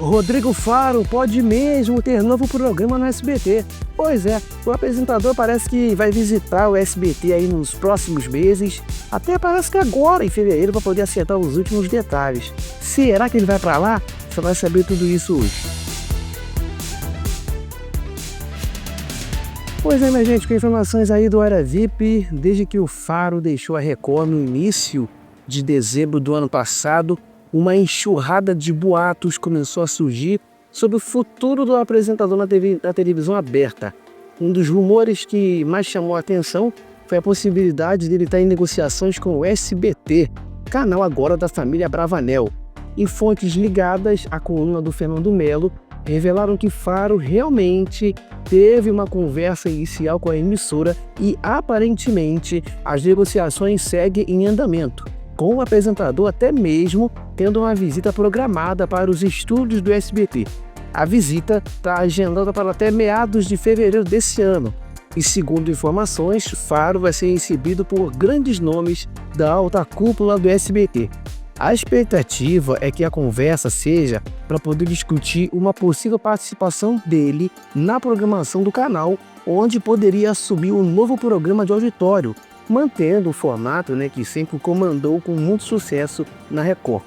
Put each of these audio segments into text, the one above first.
Rodrigo Faro pode mesmo ter novo programa no SBT. Pois é, o apresentador parece que vai visitar o SBT aí nos próximos meses, até parece que agora em fevereiro, para poder acertar os últimos detalhes. Será que ele vai para lá? Você vai saber tudo isso hoje. Pois é, minha gente, com informações aí do Era VIP, desde que o Faro deixou a Record no início de dezembro do ano passado, uma enxurrada de boatos começou a surgir sobre o futuro do apresentador na televisão aberta. Um dos rumores que mais chamou a atenção foi a possibilidade dele estar em negociações com o SBT, canal agora da família Bravanel. E fontes ligadas à coluna do Fernando Melo revelaram que Faro realmente teve uma conversa inicial com a emissora e, aparentemente, as negociações seguem em andamento, com o apresentador até mesmo tendo uma visita programada para os estúdios do SBT. A visita está agendada para até meados de fevereiro desse ano. E segundo informações, Faro vai ser recebido por grandes nomes da alta cúpula do SBT. A expectativa é que a conversa seja para poder discutir uma possível participação dele na programação do canal, onde poderia assumir um novo programa de auditório, mantendo o formato que sempre comandou com muito sucesso na Record.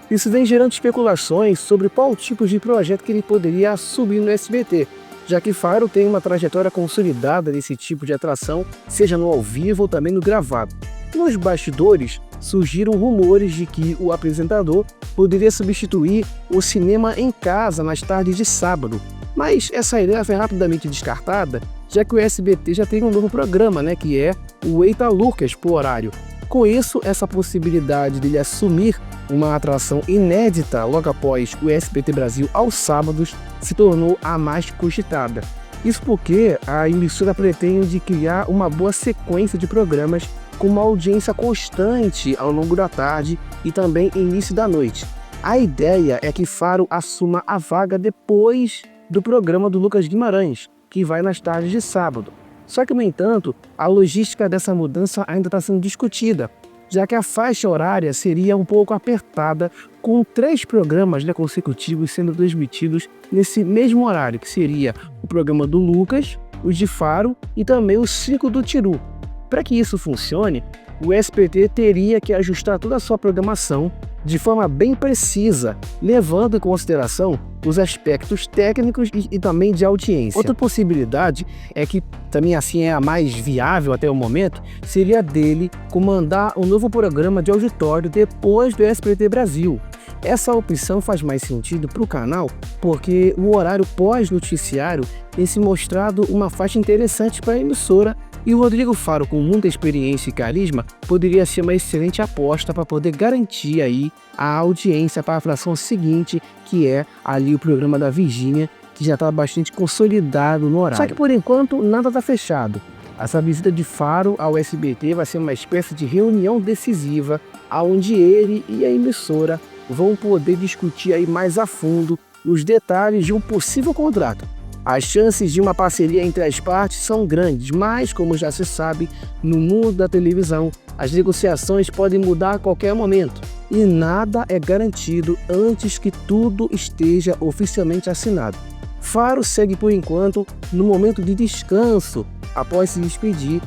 Isso vem gerando especulações sobre qual tipo de projeto que ele poderia assumir no SBT, já que Faro tem uma trajetória consolidada nesse tipo de atração, seja no ao vivo ou também no gravado. Nos bastidores, surgiram rumores de que o apresentador poderia substituir o cinema em casa nas tardes de sábado, mas essa ideia foi rapidamente descartada, já que o SBT já tem um novo programa, que é o Eita Lucas por horário. Com isso, essa possibilidade dele assumir uma atração inédita logo após o SBT Brasil aos sábados se tornou a mais cogitada. Isso porque a emissora pretende criar uma boa sequência de programas com uma audiência constante ao longo da tarde e também início da noite. A ideia é que Faro assuma a vaga depois do programa do Lucas Guimarães, que vai nas tardes de sábado. Só que, no entanto, a logística dessa mudança ainda está sendo discutida, já que a faixa horária seria um pouco apertada, com 3 programas consecutivos sendo transmitidos nesse mesmo horário, que seria o programa do Lucas, os de Faro e também o Circo do Tiru. Para que isso funcione, o SBT teria que ajustar toda a sua programação de forma bem precisa, levando em consideração os aspectos técnicos e também de audiência. Outra possibilidade é que também assim é a mais viável até o momento, seria dele comandar um novo programa de auditório depois do SBT Brasil. Essa opção faz mais sentido para o canal porque o horário pós-noticiário tem se mostrado uma faixa interessante para a emissora. E o Rodrigo Faro, com muita experiência e carisma, poderia ser uma excelente aposta para poder garantir aí a audiência para a atração seguinte, que é ali o programa da Virgínia, que já está bastante consolidado no horário. Só que por enquanto nada está fechado. Essa visita de Faro ao SBT vai ser uma espécie de reunião decisiva, onde ele e a emissora vão poder discutir aí mais a fundo os detalhes de um possível contrato. As chances de uma parceria entre as partes são grandes, mas, como já se sabe, no mundo da televisão, as negociações podem mudar a qualquer momento e nada é garantido antes que tudo esteja oficialmente assinado. Faro segue, por enquanto, no momento de descanso, após se despedir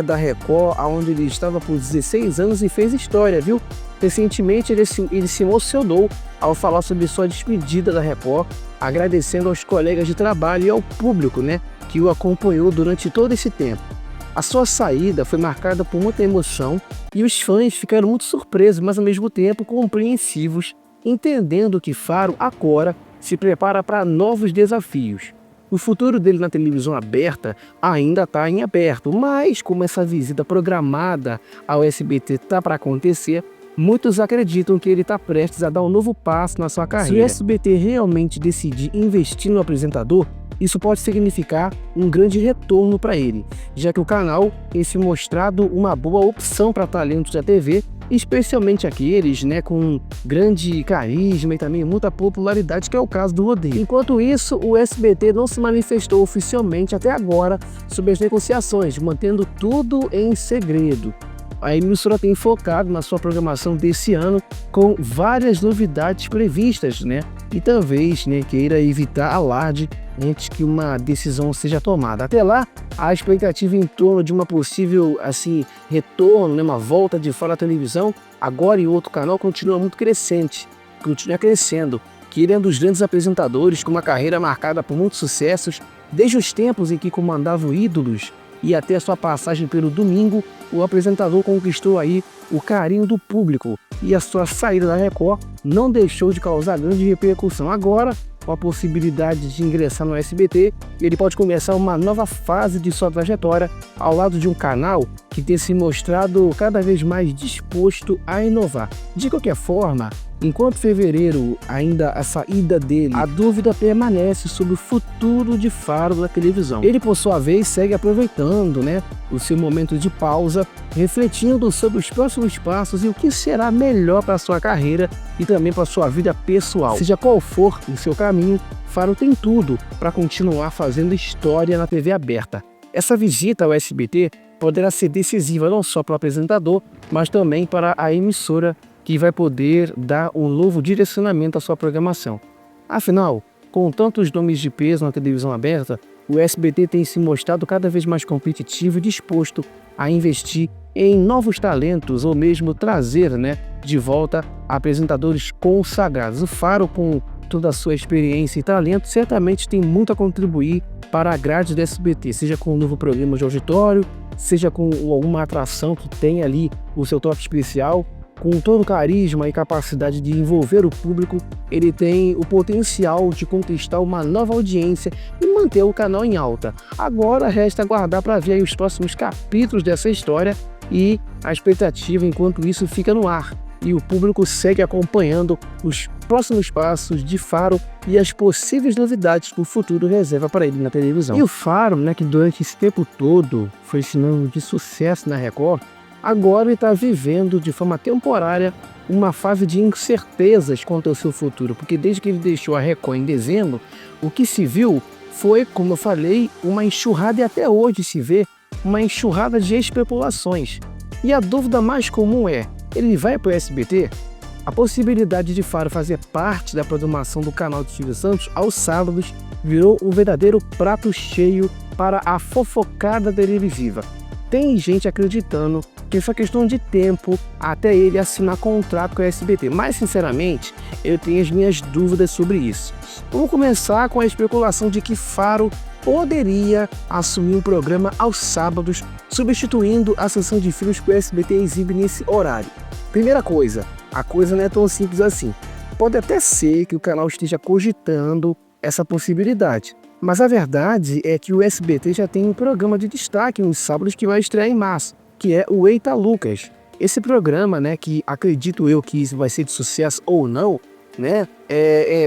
da Record, onde ele estava por 16 anos e fez história, viu? Recentemente ele se emocionou ao falar sobre sua despedida da Record, agradecendo aos colegas de trabalho e ao público que o acompanhou durante todo esse tempo. A sua saída foi marcada por muita emoção e os fãs ficaram muito surpresos, mas ao mesmo tempo compreensivos, entendendo que Faro agora se prepara para novos desafios. O futuro dele na televisão aberta ainda está em aberto, mas como essa visita programada ao SBT está para acontecer, muitos acreditam que ele está prestes a dar um novo passo na sua carreira. Se o SBT realmente decidir investir no apresentador, isso pode significar um grande retorno para ele, já que o canal tem se mostrado uma boa opção para talentos da TV, especialmente aqueles com grande carisma e também muita popularidade, que é o caso do Rodrigo. Enquanto isso, o SBT não se manifestou oficialmente até agora sobre as negociações, mantendo tudo em segredo. A emissora tem focado na sua programação desse ano com várias novidades previstas, e talvez, né, queira evitar alarde antes que uma decisão seja tomada. Até lá, a expectativa em torno de uma possível retorno, né, uma volta de Faro à televisão, agora em outro canal, continua muito crescente, continua crescendo, que ele é um dos grandes apresentadores com uma carreira marcada por muitos sucessos, desde os tempos em que comandava o Ídolos e até a sua passagem pelo Domingo. O apresentador conquistou aí o carinho do público e a sua saída da Record não deixou de causar grande repercussão. Agora, com a possibilidade de ingressar no SBT, ele pode começar uma nova fase de sua trajetória ao lado de um canal que tem se mostrado cada vez mais disposto a inovar. De qualquer forma, enquanto fevereiro ainda a saída dele, a dúvida permanece sobre o futuro de Faro da televisão. Ele, por sua vez, segue aproveitando, né, o seu momento de pausa, refletindo sobre os próximos passos e o que será melhor para sua carreira e também para sua vida pessoal. Seja qual for o seu caminho, Faro tem tudo para continuar fazendo história na TV aberta. Essa visita ao SBT poderá ser decisiva não só para o apresentador, mas também para a emissora, que vai poder dar um novo direcionamento à sua programação. Afinal, com tantos nomes de peso na televisão aberta, o SBT tem se mostrado cada vez mais competitivo e disposto a investir em novos talentos ou mesmo trazer, né, de volta apresentadores consagrados. O Faro, com toda a sua experiência e talento, certamente tem muito a contribuir para a grade do SBT, seja com um novo programa de auditório, seja com alguma atração que tenha ali o seu toque especial. Com todo o carisma e capacidade de envolver o público, ele tem o potencial de conquistar uma nova audiência e manter o canal em alta. Agora resta aguardar para ver aí os próximos capítulos dessa história, e a expectativa enquanto isso fica no ar. E o público segue acompanhando os próximos passos de Faro e as possíveis novidades que o futuro reserva para ele na televisão. E o Faro, né, que durante esse tempo todo foi sinônimo de sucesso na Record, agora ele está vivendo de forma temporária uma fase de incertezas quanto ao seu futuro, porque desde que ele deixou a Record em dezembro, o que se viu foi, como eu falei, uma enxurrada, e até hoje se vê uma enxurrada de especulações. E a dúvida mais comum é: ele vai para o SBT? A possibilidade de Faro fazer parte da programação do canal de Silvio Santos aos sábados virou um verdadeiro prato cheio para a fofocada televisiva. Tem gente acreditando que é só questão de tempo até ele assinar contrato com a SBT, mas sinceramente eu tenho as minhas dúvidas sobre isso. Vamos começar com a especulação de que Faro poderia assumir um programa aos sábados, substituindo a sessão de filmes que o SBT exibe nesse horário. Primeira coisa, a coisa não é tão simples assim. Pode até ser que o canal esteja cogitando essa possibilidade, mas a verdade é que o SBT já tem um programa de destaque nos sábados que vai estrear em março, que é o Eita Lucas. Esse programa, né, que acredito eu que isso vai ser de sucesso ou não, né,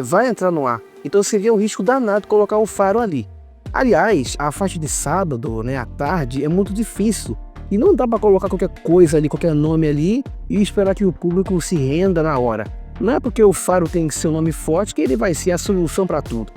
vai entrar no ar. Então seria um risco danado colocar o Faro ali. Aliás, a faixa de sábado, né, à tarde, é muito difícil. E não dá para colocar qualquer coisa ali, qualquer nome ali e esperar que o público se renda na hora. Não é porque o Faro tem seu nome forte que ele vai ser a solução para tudo.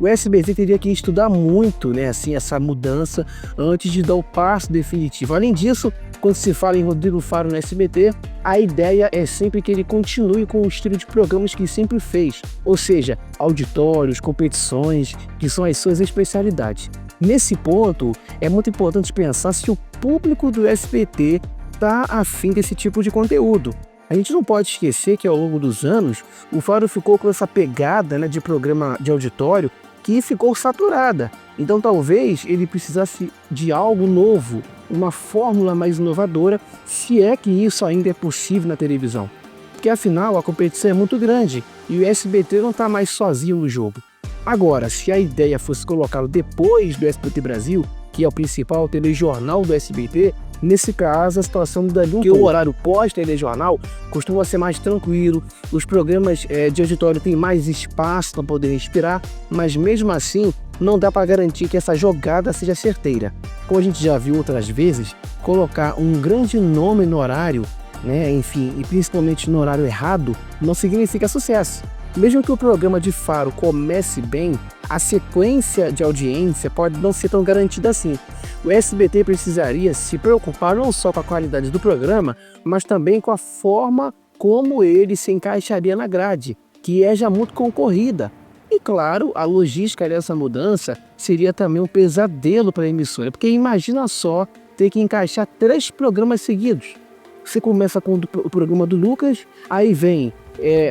O SBT teria que estudar muito, né, essa mudança antes de dar o passo definitivo. Além disso, quando se fala em Rodrigo Faro no SBT, a ideia é sempre que ele continue com o estilo de programas que sempre fez, ou seja, auditórios, competições, que são as suas especialidades. Nesse ponto, é muito importante pensar se o público do SBT está afim desse tipo de conteúdo. A gente não pode esquecer que ao longo dos anos, o Faro ficou com essa pegada, né, de programa de auditório que ficou saturada. Então talvez ele precisasse de algo novo, uma fórmula mais inovadora, se é que isso ainda é possível na televisão. Porque afinal a competição é muito grande e o SBT não está mais sozinho no jogo. Agora, se a ideia fosse colocá-lo depois do SBT Brasil, que é o principal telejornal do SBT, nesse caso a situação mudaria porque o horário pós-telejornal costuma ser mais tranquilo, os programas de auditório têm mais espaço para poder respirar, mas mesmo assim não dá para garantir que essa jogada seja certeira. Como a gente já viu outras vezes, colocar um grande nome no horário, né, enfim, e principalmente no horário errado, não significa sucesso. Mesmo que o programa de Faro comece bem, a sequência de audiência pode não ser tão garantida assim. O SBT precisaria se preocupar não só com a qualidade do programa, mas também com a forma como ele se encaixaria na grade. que é já muito concorrida. E claro, a logística dessa mudança seria também um pesadelo para a emissora, porque imagina só ter que encaixar 3 programas seguidos. Você começa com o programa do Lucas, aí vem,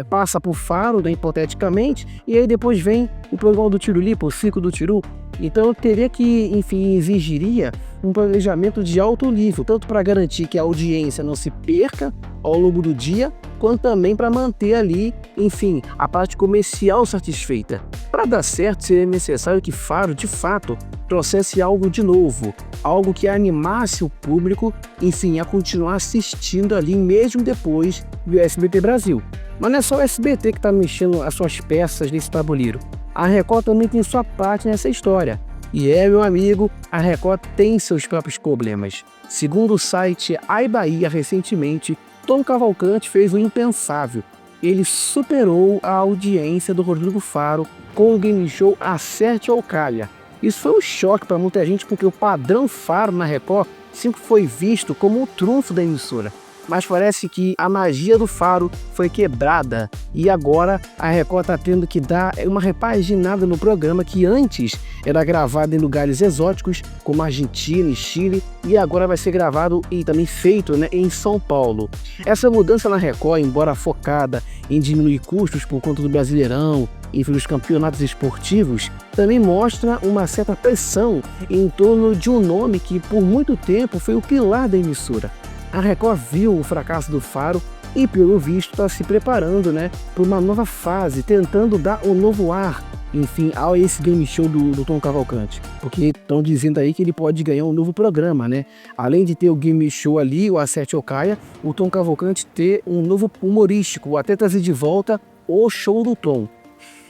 passa por Faro, né, hipoteticamente, e aí depois vem o programa do Tirulipa, o Circo do Tiru. Então eu teria que, enfim, exigiria um planejamento de alto nível, tanto para garantir que a audiência não se perca ao longo do dia, quanto também para manter ali, enfim, a parte comercial satisfeita. Para dar certo, seria necessário que Faro, de fato, trouxesse algo de novo, algo que animasse o público, enfim, a continuar assistindo ali mesmo depois do SBT Brasil. Mas não é só o SBT que está mexendo as suas peças nesse tabuleiro. A Record também tem sua parte nessa história. E meu amigo, a Record tem seus próprios problemas. Segundo o site iBahia, recentemente, Tom Cavalcante fez o impensável. Ele superou a audiência do Rodrigo Faro com o game show Acerte ou Calha. Isso foi um choque para muita gente, porque o padrão Faro na Record sempre foi visto como o trunfo da emissora. Mas parece que a magia do Faro foi quebrada e agora a Record está tendo que dar uma repaginada no programa que antes era gravado em lugares exóticos como Argentina e Chile, e agora vai ser gravado e também feito, né, em São Paulo. Essa mudança na Record, embora focada em diminuir custos por conta do Brasileirão e dos campeonatos esportivos, também mostra uma certa pressão em torno de um nome que por muito tempo foi o pilar da emissora. A Record viu o fracasso do Faro e, pelo visto, está se preparando, né, para uma nova fase, tentando dar um novo ar, enfim, a esse game show do Tom Cavalcante. Porque estão dizendo aí que ele pode ganhar um novo programa, né? Além de ter o game show ali, o Acerte ou Caia, o Tom Cavalcante ter um novo humorístico, até trazer de volta o show do Tom.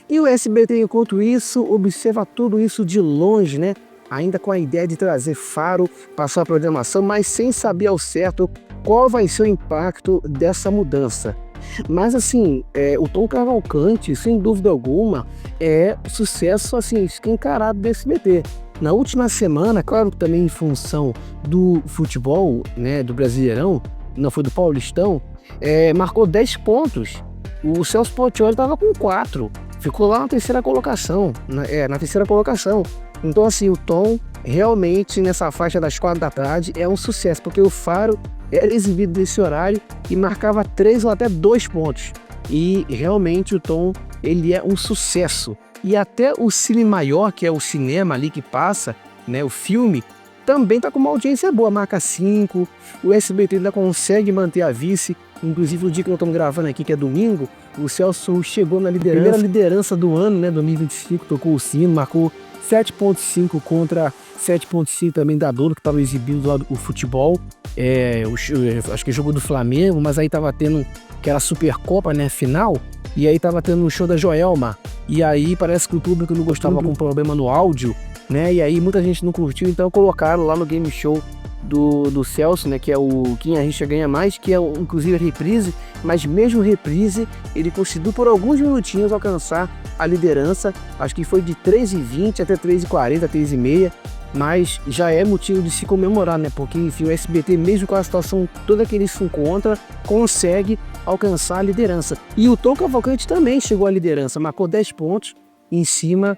E o SBT, enquanto isso, observa tudo isso de longe, né? Ainda com a ideia de trazer Faro para sua programação, mas sem saber ao certo qual vai ser o impacto dessa mudança. Mas assim, o Tom Cavalcante, sem dúvida alguma, é sucesso assim, escancarado do SBT. Na última semana, claro que também em função do futebol, né, do Brasileirão, não foi do Paulistão, marcou 10 pontos. O Celso Portiolli estava com 4, ficou lá na terceira colocação, na terceira colocação. Então assim, o Tom realmente nessa faixa das 4 da tarde é um sucesso, porque o Faro era exibido nesse horário e marcava 3 ou até 2 pontos. E realmente o Tom, ele é um sucesso. E até o Cine Maior, que é o cinema ali que passa, né, o filme, também está com uma audiência boa, marca 5. O SBT ainda consegue manter a vice. Inclusive o dia que nós estamos gravando aqui, que é domingo, o Celso chegou na liderança, primeira liderança do ano, né, 2025, tocou o sino, marcou 7,5 contra 7,5 também da Douro, que estava exibindo lá o futebol. Acho que jogou do Flamengo, mas aí estava tendo aquela Supercopa, né, final, e aí estava tendo um show da Joelma. E aí parece que o público não gostava, com problema no áudio, né, e aí muita gente não curtiu, então colocaram lá no game show do Celso, né, que é o Quem Arrisca Ganha Mais, que é inclusive a reprise, mas mesmo reprise, ele conseguiu por alguns minutinhos alcançar a liderança, acho que foi de 3h20 até 3h40, 3h30, mas já é motivo de se comemorar, né, porque enfim, o SBT, mesmo com a situação toda que ele se encontra, consegue alcançar a liderança. E o Tom Cavalcante também chegou à liderança, marcou 10 pontos em cima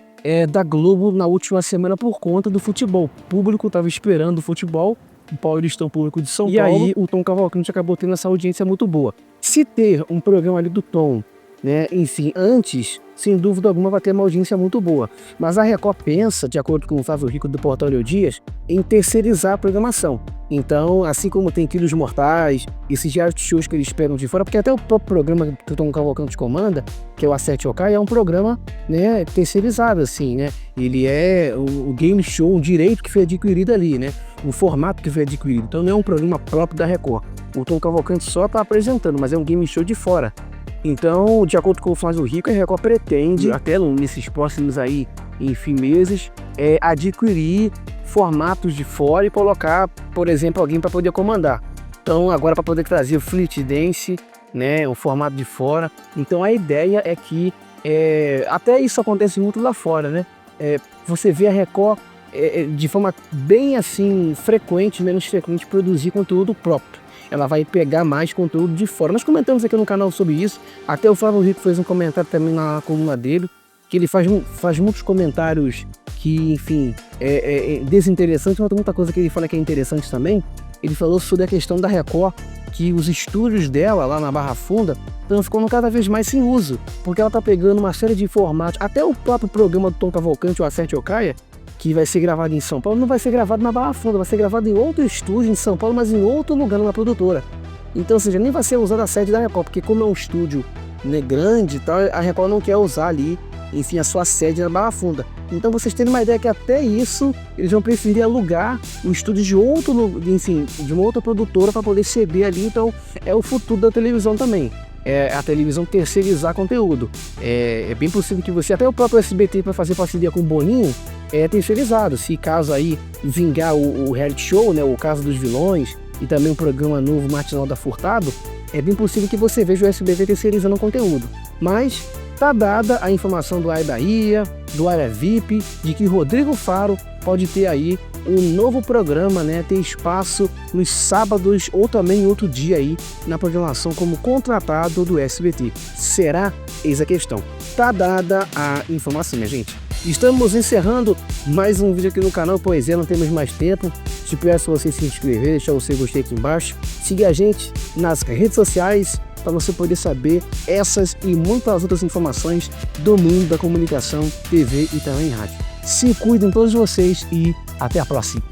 da Globo na última semana por conta do futebol. O público estava esperando o futebol, o Paulistão Público de São Paulo, e aí o Tom Cavalcante acabou tendo essa audiência muito boa. Se ter um programa ali do Tom, né, enfim, antes, sem dúvida alguma vai ter uma audiência muito boa. Mas a Record pensa, de acordo com o Flávio Rico do Portal Leo Dias, em terceirizar a programação. Então, assim como tem Quilos Mortais, esses reality shows que eles pegam de fora, porque até o próprio programa que o Tom Cavalcante comanda, que é o Acerte ou Caia, é um programa, né, terceirizado, assim, né? Ele é o game show, um direito que foi adquirido ali, né? Um formato que foi adquirido. Então não é um programa próprio da Record. O Tom Cavalcante só está apresentando, mas é um game show de fora. Então, de acordo com o Flávio Rico, a Record pretende, até nesses próximos aí, enfim, meses, adquirir formatos de fora e colocar, por exemplo, alguém para poder comandar. Então, agora para poder trazer o Fleet Dance, né, o formato de fora. Então, a ideia é que, até isso acontece muito lá fora, né? Você vê a Record de forma bem assim frequente, menos frequente, produzir conteúdo próprio. ela vai pegar mais conteúdo de fora. Nós comentamos aqui no canal sobre isso, até o Flávio Rico fez um comentário também na coluna dele, que ele faz muitos comentários que, enfim, desinteressantes, mas tem muita coisa que ele fala que é interessante também. Ele falou sobre a questão da Record, que os estúdios dela lá na Barra Funda estão ficando cada vez mais sem uso, porque ela está pegando uma série de formatos, até o próprio programa do Tom Cavalcante, o Acerte ou Caia, que vai ser gravado em São Paulo, não vai ser gravado na Barra Funda, vai ser gravado em outro estúdio em São Paulo, mas em outro lugar na produtora. Então, ou seja, nem vai ser usada a sede da Record, porque como é um estúdio, né, grande e tal, a Record não quer usar ali, enfim, a sua sede na Barra Funda. Então vocês terem uma ideia que até isso eles vão preferir alugar o estúdio de de uma outra produtora para poder ceder ali. Então é o futuro da televisão também. É a televisão terceirizar conteúdo. É bem possível que você, até o próprio SBT para fazer parceria com o Boninho, é terceirizado. Se caso aí vingar o reality show, né, o Caso dos Vilões e também o programa novo Matinal da Furtado, é bem possível que você veja o SBT terceirizando o conteúdo. Mas tá dada a informação do Área Bahia, do Área VIP, de que Rodrigo Faro pode ter aí um novo programa, né, ter espaço nos sábados ou também em outro dia aí na programação como contratado do SBT. Será? Eis a questão. Tá dada a informação, minha gente. Estamos encerrando mais um vídeo aqui no canal Poesia, não temos mais tempo. Te peço você se inscrever, deixar o seu gostei aqui embaixo. Siga a gente nas redes sociais, para você poder saber essas e muitas outras informações do mundo da comunicação, TV e também rádio. Se cuidem todos vocês e até a próxima.